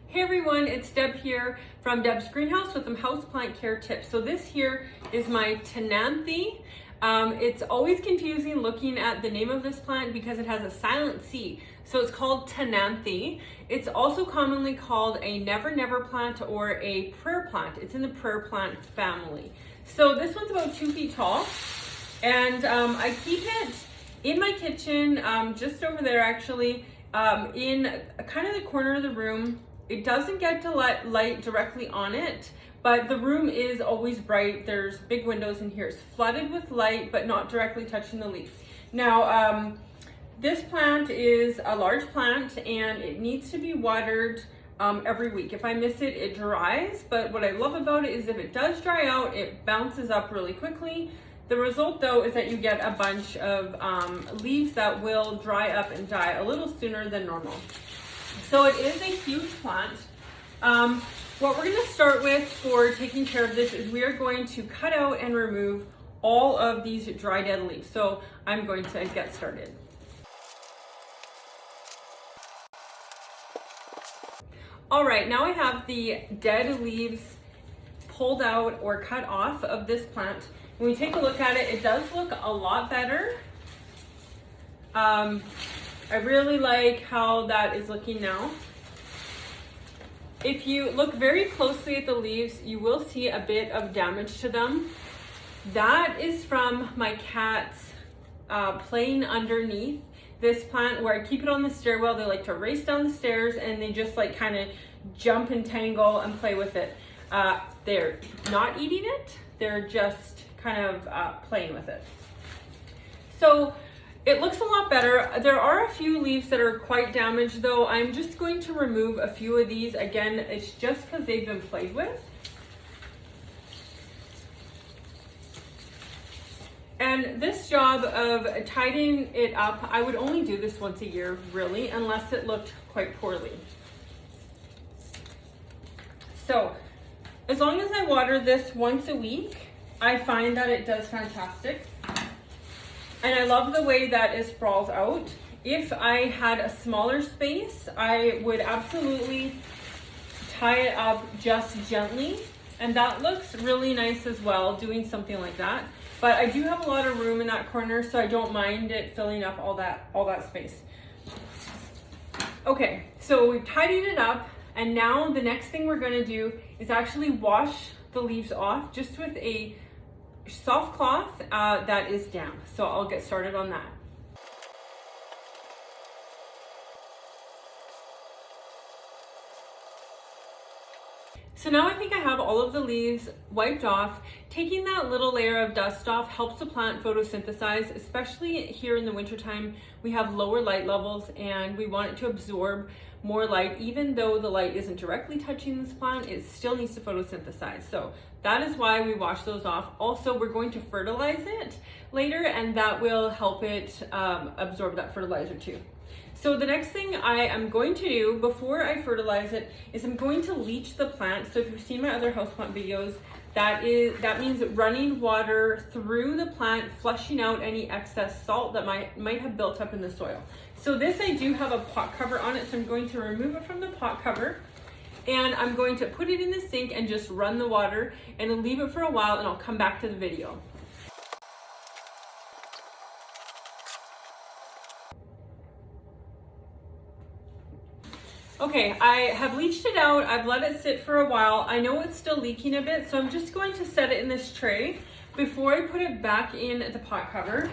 Hey everyone, it's Deb here from Deb's Greenhouse with some houseplant care tips. So this here is my Ctenanthe. It's always confusing looking at the name of this plant because it has a silent C. So it's called Ctenanthe. It's also commonly called a never plant or a prayer plant. It's in the prayer plant family. So this one's about 2 feet tall, and I keep it in my kitchen, just over there actually, in kind of the corner of the room. It doesn't get to let light directly on it, but the room is always bright. There's big windows in here. It's flooded with light, but not directly touching the leaf. Now, this plant is a large plant and it needs to be watered every week. If I miss it, it dries. But what I love about it is if it does dry out, it bounces up really quickly. The result though is that you get a bunch of leaves that will dry up and die a little sooner than normal. So it is a huge plant. What we're going to start with for taking care of this is we are going to cut out and remove all of these dry dead leaves. So I'm going to get started. All right, now I have the dead leaves pulled out or cut off of this plant. When we take a look at it, it does look a lot better. I really like how that is looking now. If you look very closely at the leaves, you will see a bit of damage to them. That is from my cats playing underneath this plant where I keep it on the stairwell. They like to race down the stairs and they just like kind of jump and tangle and play with it. They're not eating it, they're just kind of playing with it. So it looks a lot better. There are a few leaves that are quite damaged though. I'm just going to remove a few of these. Again, it's just because they've been played with. And this job of tidying it up, I would only do this once a year really, unless it looked quite poorly. So as long as I water this once a week, I find that it does fantastic. And I love the way that it sprawls out. If I had a smaller space, I would absolutely tie it up just gently. And that looks really nice as well, doing something like that. But I do have a lot of room in that corner, so I don't mind it filling up all that space. Okay, so we've tidied it up. And now the next thing we're gonna do is actually wash the leaves off just with a soft cloth that is damp. So I'll get started on that. So now I think I have all of the leaves wiped off. Taking that little layer of dust off helps the plant photosynthesize, especially here in the wintertime. We have lower light levels and we want it to absorb more light. Even though the light isn't directly touching this plant, it still needs to photosynthesize. So that is why we wash those off. Also, we're going to fertilize it later and that will help it absorb that fertilizer too. So the next thing I am going to do before I fertilize it is I'm going to leach the plant. So if you've seen my other houseplant videos, that means running water through the plant, flushing out any excess salt that might have built up in the soil. So this, I do have a pot cover on it, so I'm going to remove it from the pot cover and I'm going to put it in the sink and just run the water and leave it for a while and I'll come back to the video. Okay, I have leached it out. I've let it sit for a while. I know it's still leaking a bit, so I'm just going to set it in this tray before I put it back in the pot cover.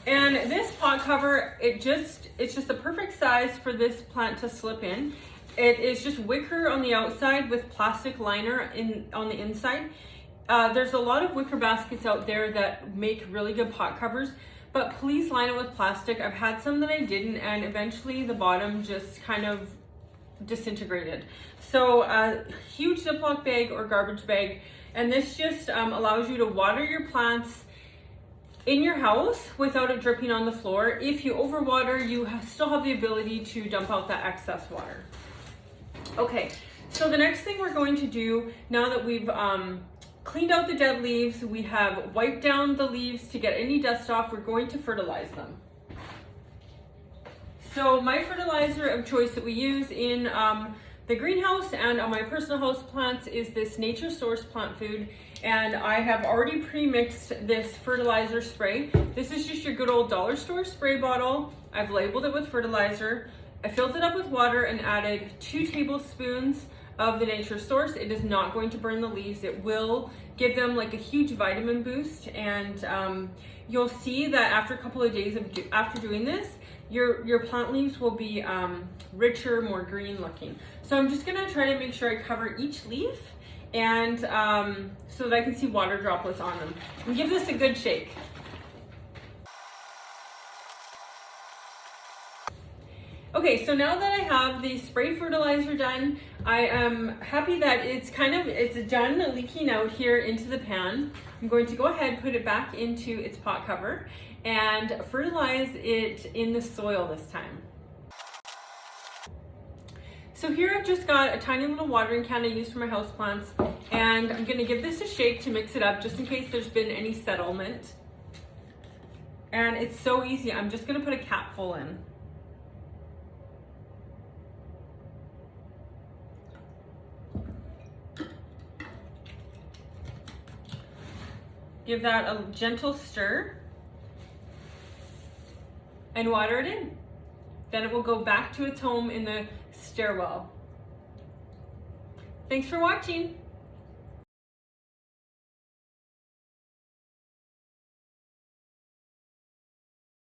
And this pot cover, it's just the perfect size for this plant to slip in. It is just wicker on the outside with plastic liner on the inside. There's a lot of wicker baskets out there that make really good pot covers, but please line it with plastic. I've had some that I didn't, and eventually the bottom just kind of disintegrated. So a huge Ziploc bag or garbage bag, and this just allows you to water your plants in your house without it dripping on the floor. If you overwater, you still have the ability to dump out that excess water. Okay, so the next thing we're going to do, now that we've cleaned out the dead leaves, we have wiped down the leaves to get any dust off, we're going to fertilize them. So my fertilizer of choice that we use in the greenhouse and on my personal house plants is this nature source plant food, and I have already pre-mixed this fertilizer spray. This is just your good old dollar store spray bottle. I've labeled it with fertilizer. I filled it up with water and added 2 tablespoons of the nature source. It is not going to burn the leaves. It will give them like a huge vitamin boost, and you'll see that after a couple of days after doing this, your plant leaves will be richer, more green looking. So I'm just gonna try to make sure I cover each leaf, and so that I can see water droplets on them. And give this a good shake. Okay, so now that I have the spray fertilizer done, I am happy that it's done leaking out here into the pan. I'm going to go ahead, put it back into its pot cover, and fertilize it in the soil this time. So here I've just got a tiny little watering can I use for my houseplants, and I'm gonna give this a shake to mix it up just in case there's been any settlement. And it's so easy. I'm just gonna put a capful in. Give that a gentle stir and water it in. Then it will go back to its home in the stairwell. Thanks for watching.